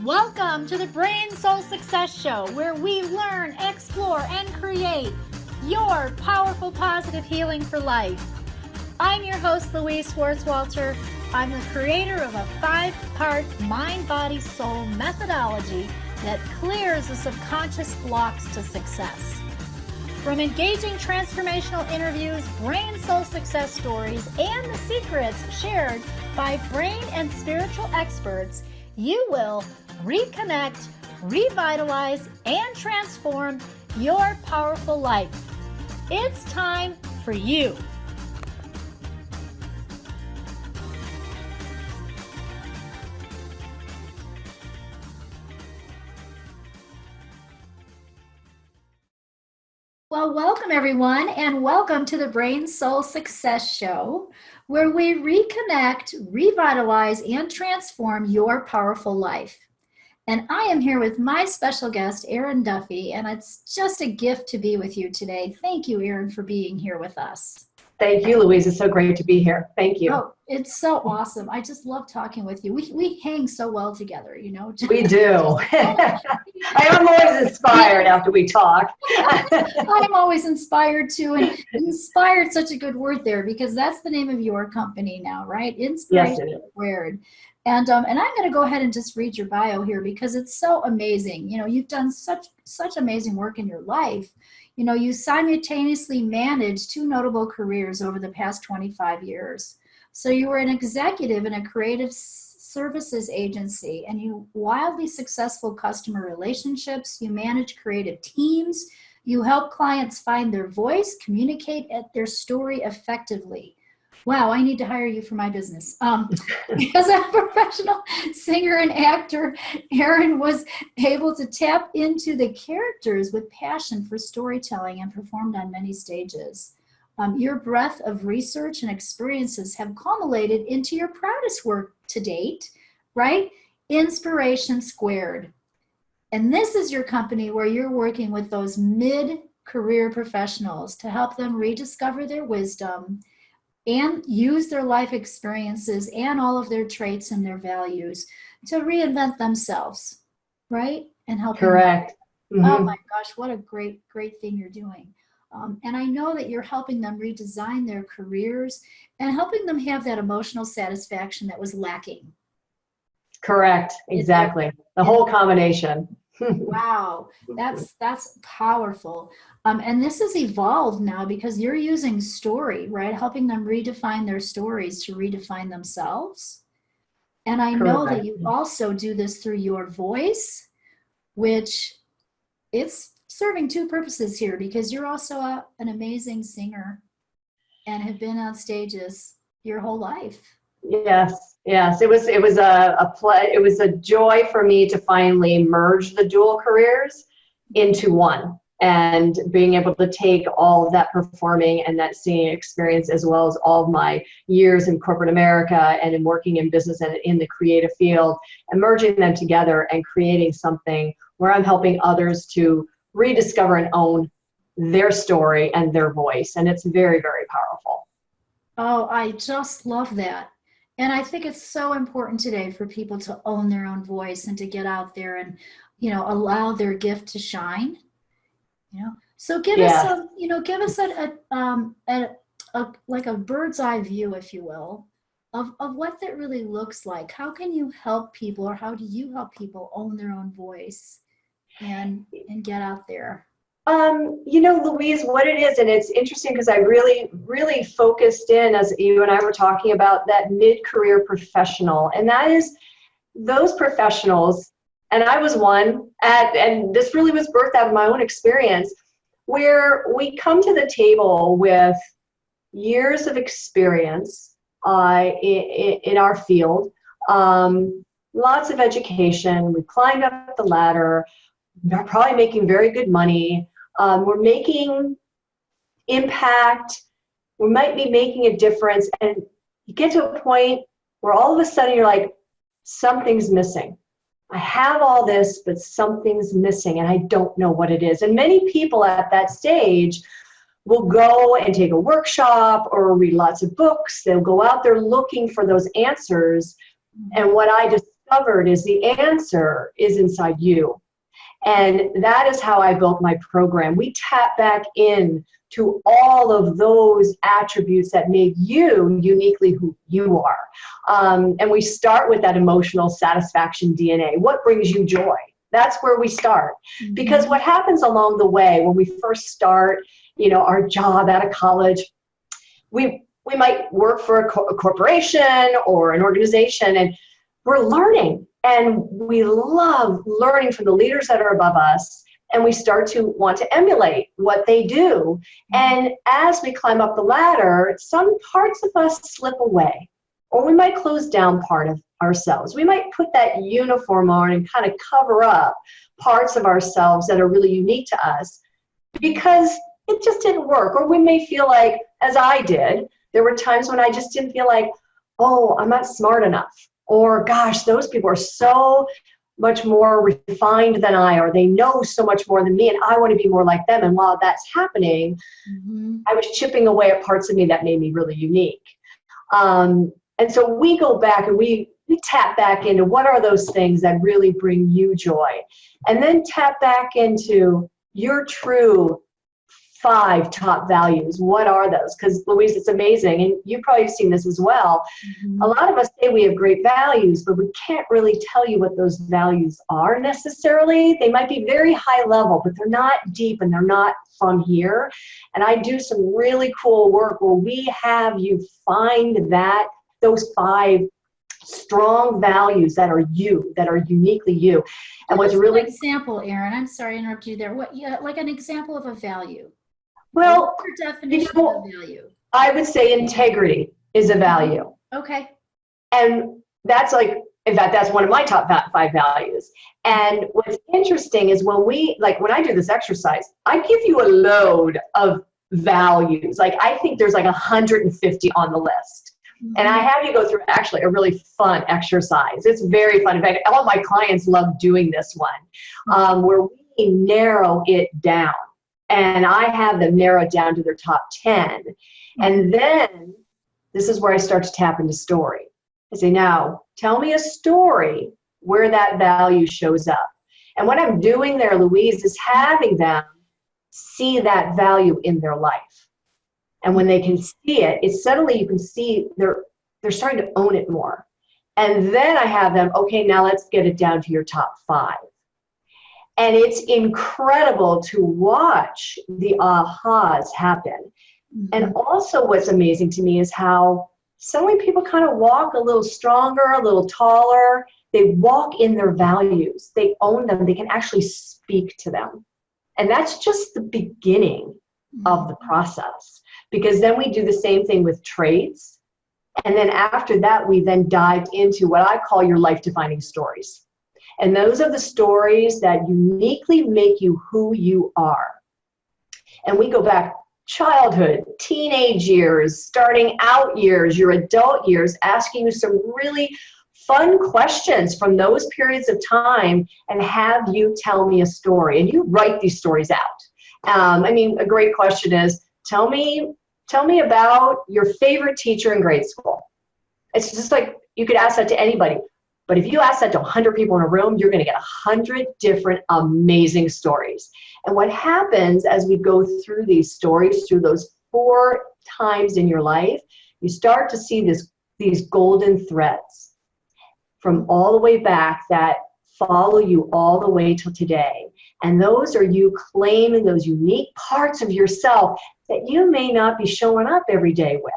Welcome to the Brain Soul Success Show, where we learn, explore, and create your powerful positive healing for life. I'm your host, Louise Schwartzwalter. I'm the creator of a 5-part mind, body, soul methodology that clears the subconscious blocks to success. From engaging transformational interviews, brain soul success stories, and the secrets shared by brain and spiritual experts, you will reconnect, revitalize, and transform your powerful life. It's time for you. Well, welcome everyone, and welcome to the Brain Soul Success Show, where we reconnect, revitalize, and transform your powerful life. And I am here with my special guest, Erin Duffy, and it's just a gift to be with you today. Thank you, Erin, for being here with us. Thank you, Louise. It's so great to be here. Thank you. Oh, it's so awesome. I just love talking with you. We hang so well together, you know. We do. I am always inspired after we talk. I'm always inspired too, and inspired, such a good word there, because that's the name of your company now, right? Inspiration Squared. And I'm going to go ahead and just read your bio here because it's so amazing. You know, you've done such amazing work in your life. You know, you simultaneously managed 2 notable careers over the past 25 years. So you were an executive in a creative services agency, and you wildly successful customer relationships. You manage creative teams. You help clients find their voice, communicate their story effectively. Wow, I need to hire you for my business. As a professional singer and actor, Erin was able to tap into the characters with passion for storytelling and performed on many stages. Your breadth of research and experiences have culminated into your proudest work to date, right? Inspiration Squared. And this is your company where you're working with those mid-career professionals to help them rediscover their wisdom and use their life experiences and all of their traits and their values to reinvent themselves, right? And help. Correct. Mm-hmm. Oh my gosh, what a great thing you're doing. And I know that you're helping them redesign their careers and helping them have that emotional satisfaction that was lacking. Correct. Exactly. The whole combination. Wow, that's powerful. And this has evolved now because you're using story, right? Helping them redefine their stories to redefine themselves. And I know that you also do this through your voice, which it's serving 2 purposes here, because you're also an amazing singer and have been on stages your whole life. Yes. It was a joy for me to finally merge the dual careers into one, and being able to take all of that performing and that singing experience, as well as all of my years in corporate America and in working in business and in the creative field, and merging them together and creating something where I'm helping others to rediscover and own their story and their voice. And it's very, very powerful. Oh, I just love that. And I think it's so important today for people to own their own voice and to get out there and, you know, allow their gift to shine. You know, so give us some, you know, give us a like a bird's eye view, if you will, of what that really looks like. How can you help people, or how do you help people own their own voice and get out there? You know, Louise, what it is, and it's interesting because I really focused in, as you and I were talking about, that mid-career professional, and that is those professionals, and I was one, and this really was birthed out of my own experience, where we come to the table with years of experience in our field, lots of education, we climbed up the ladder, we're probably making very good money. We're making impact. We might be making a difference. And you get to a point where all of a sudden you're like, something's missing. I have all this, but something's missing and I don't know what it is. And many people at that stage will go and take a workshop or read lots of books. They'll go out there looking for those answers. And what I discovered is the answer is inside you. And that is how I built my program. We tap back in to all of those attributes that make you uniquely who you are. And we start with that emotional satisfaction DNA. What brings you joy? That's where we start. Because what happens along the way when we first start, our job out of college, we might work for a corporation or an organization, and we're learning. And we love learning from the leaders that are above us, and we start to want to emulate what they do. And as we climb up the ladder, some parts of us slip away, or we might close down part of ourselves. We might put that uniform on and kind of cover up parts of ourselves that are really unique to us because it just didn't work. Or we may feel like, as I did, there were times when I just didn't feel like, oh, I'm not smart enough. Or, gosh, those people are so much more refined than I, or they know so much more than me, and I want to be more like them. And while that's happening, I was chipping away at parts of me that made me really unique. And so we go back and we tap back into what are those things that really bring you joy, and then tap back into your true 5 top values. What are those? Because Louise, it's amazing, and you probably have seen this as well. A lot of us say we have great values, but we can't really tell you what those values are necessarily. They might be very high level, but they're not deep and they're not from here. And I do some really cool work where we have you find those 5 strong values that are you, that are uniquely you. And what's really an example, Erin, I'm sorry to interrupt you there. Like an example of a value? Well, what's your definition of value? I would say integrity is a value. Okay. And that's in fact, that's one of my top 5 values. And what's interesting is when I do this exercise, I give you a load of values. I think there's 150 on the list. And I have you go through actually a really fun exercise. It's very fun. In fact, all my clients love doing this one, where we narrow it down. And I have them narrowed down to their top 10. And then this is where I start to tap into story. I say, now, tell me a story where that value shows up. And what I'm doing there, Louise, is having them see that value in their life. And when they can see it, it's suddenly you can see they're starting to own it more. And then I have them, okay, now let's get it down to your top 5. And it's incredible to watch the ahas happen. And also what's amazing to me is how suddenly people kind of walk a little stronger, a little taller. They walk in their values. They own them. They can actually speak to them. And that's just the beginning of the process. Because then we do the same thing with traits. And then after that, we then dive into what I call your life-defining stories. And those are the stories that uniquely make you who you are. And we go back childhood, teenage years, starting out years, your adult years, asking you some really fun questions from those periods of time and have you tell me a story. And you write these stories out. A great question is, tell me about your favorite teacher in grade school. It's just you could ask that to anybody. But if you ask that to 100 people in a room, you're going to get 100 different amazing stories. And what happens as we go through these stories, through those 4 times in your life, you start to see these golden threads from all the way back that follow you all the way till today. And those are you claiming those unique parts of yourself that you may not be showing up every day with.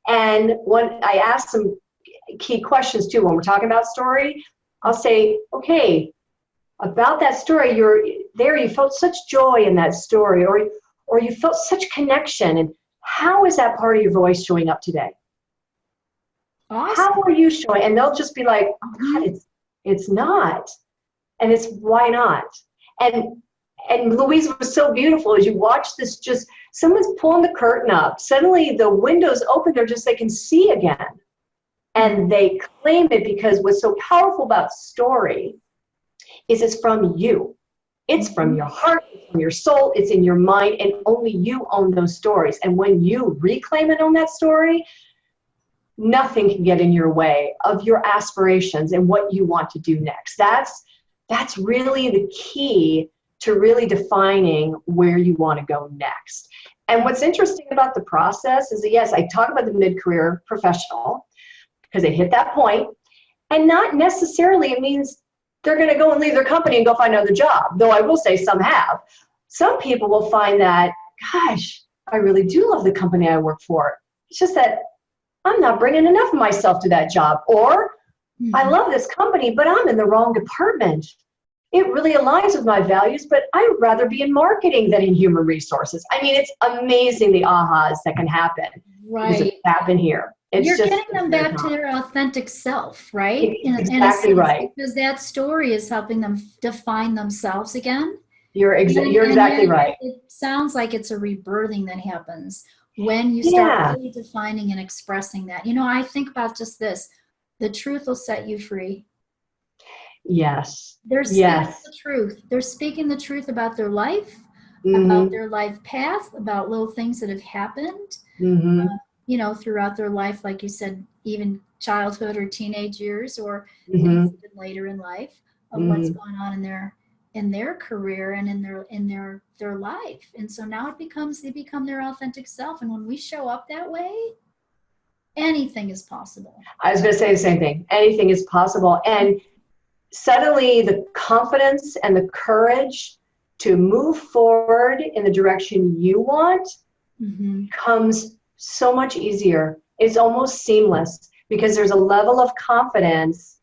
And when I ask some key questions too, when we're talking about story, I'll say, okay, about that story, you felt such joy in that story, or you felt such connection, and how is that part of your voice showing up today? Awesome. How are you showing? And they'll just be like, oh God, it's not. And it's why not? And Louise, was so beautiful as you watch this, just someone's pulling the curtain up. Suddenly the windows open, they can see again. And they claim it because what's so powerful about story is it's from you. It's from your heart, it's from your soul, it's in your mind, and only you own those stories. And when you reclaim and own that story, nothing can get in your way of your aspirations and what you want to do next. That's really the key to really defining where you want to go next. And what's interesting about the process is that, yes, I talk about the mid-career professional because they hit that point, and not necessarily it means they're going to go and leave their company and go find another job, though I will say some have. Some people will find that, gosh, I really do love the company I work for. It's just that I'm not bringing enough of myself to that job. Or I love this company, but I'm in the wrong department. It really aligns with my values, but I'd rather be in marketing than in human resources. I mean, it's amazing the ahas that can happen. Right. It's happen here. You're getting them back to their authentic self, right? Exactly right. Because that story is helping them define themselves again. You're exactly right. It sounds like it's a rebirthing that happens when you start really defining and expressing that. You know, I think about just this. The truth will set you free. Yes. They're speaking the truth. They're speaking the truth about their life, about their life path, about little things that have happened, you know, throughout their life, like you said, even childhood or teenage years, or even later in life, of what's going on in their career and in their life. And so now they become their authentic self. And when we show up that way, anything is possible. I was going to say the same thing. Anything is possible. And suddenly the confidence and the courage to move forward in the direction you want comes so much easier. It's almost seamless because there's a level of confidence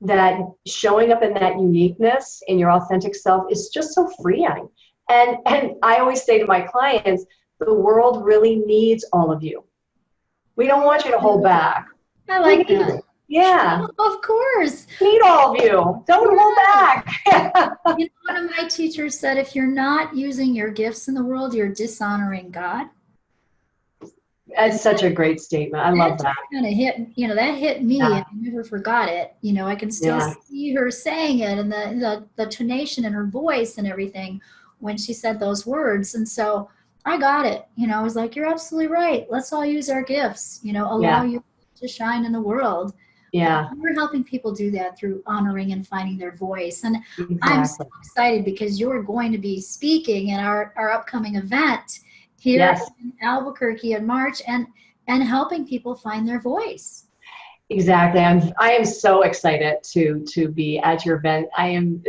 that showing up in that uniqueness in your authentic self is just so freeing. And I always say to my clients, the world really needs all of you. We don't want you to hold back. I like that. Yeah. Of course. Need all of you. Don't hold back. You know, one of my teachers said, if you're not using your gifts in the world, you're dishonoring God. That's such a great statement. I love that. Kind of hit, you know, that hit me. And I never forgot it. You know, I can still see her saying it, and the tonation in her voice and everything when she said those words. And so I got it. You know, I was like, you're absolutely right. Let's all use our gifts, you know, allow you to shine in the world. Yeah. We're helping people do that through honoring and finding their voice. And I'm so excited because you're going to be speaking at our upcoming event here in Albuquerque in March and helping people find their voice. Exactly. I am so excited to be at your event. I am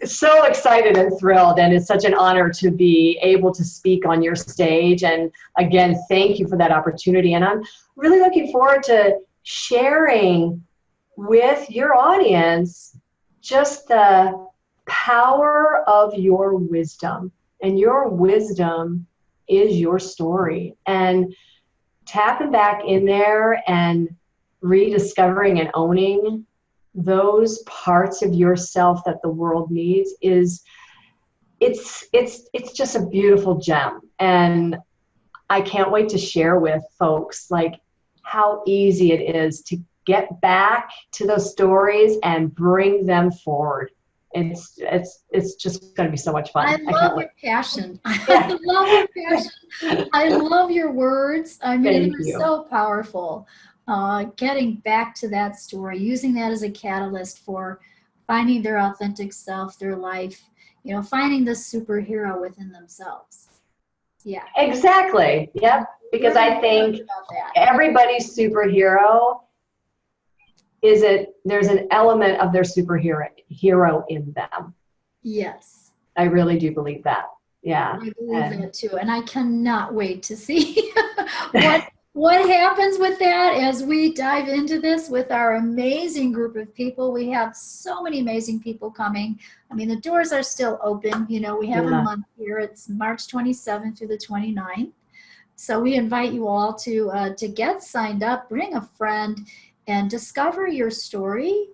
so excited and thrilled, and it's such an honor to be able to speak on your stage. And again, thank you for that opportunity. And I'm really looking forward to sharing with your audience just the power of your wisdom. And your wisdom is your story. And tapping back in there and rediscovering and owning those parts of yourself that the world needs it's just a beautiful gem. And I can't wait to share with folks like how easy it is to get back to those stories and bring them forward. It's just going to be so much fun. I love your passion. I love your passion. I love your words. I mean, they're so powerful. Getting back to that story, using that as a catalyst for finding their authentic self, their life, you know, finding the superhero within themselves. Yeah. Exactly. Yep. Because I think everybody's superhero there's an element of their superhero in them. Yes. I really do believe that. Yeah. I believe that too. And I cannot wait to see what happens with that as we dive into this with our amazing group of people. We have so many amazing people coming. I mean, the doors are still open. You know, we have a month here. It's March 27th through the 29th. So we invite you all to get signed up, bring a friend, and discover your story,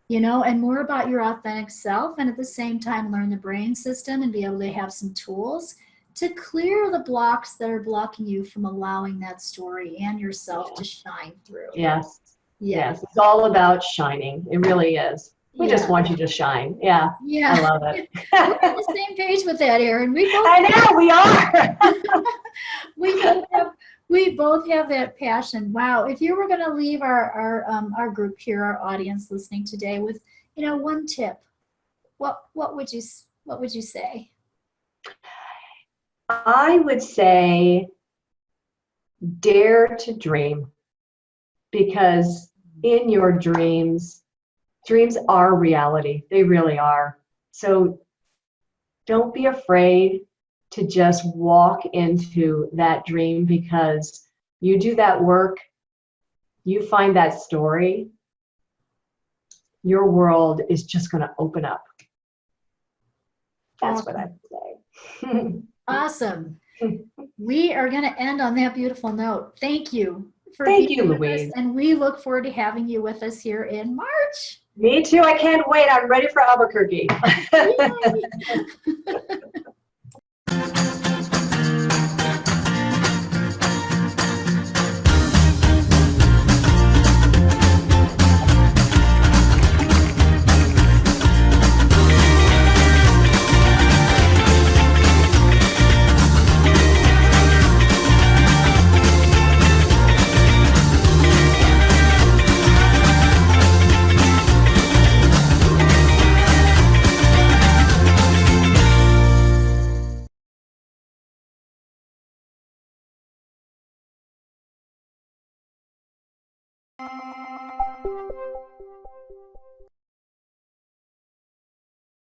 you know, and more about your authentic self. And at the same time, learn the brain system and be able to have some tools to clear the blocks that are blocking you from allowing that story and yourself to shine through. Yes. It's all about shining. It really is. We just want you to shine. Yeah. I love it. We're on the same page with that, Erin. I know we are. We both have We both have that passion. Wow. If you were going to leave our group here, our audience listening today with, one tip, what would you say? I would say dare to dream, because in your dreams are reality. They really are. So don't be afraid to just walk into that dream, because you do that work, you find that story, your world is just going to open up. That's Awesome. what I would say. Awesome. We are going to end on that beautiful note. Thank you for Thank being you, with Louise. us, and we look forward to having you with us here in March. Me too. I can't wait. I'm ready for Albuquerque.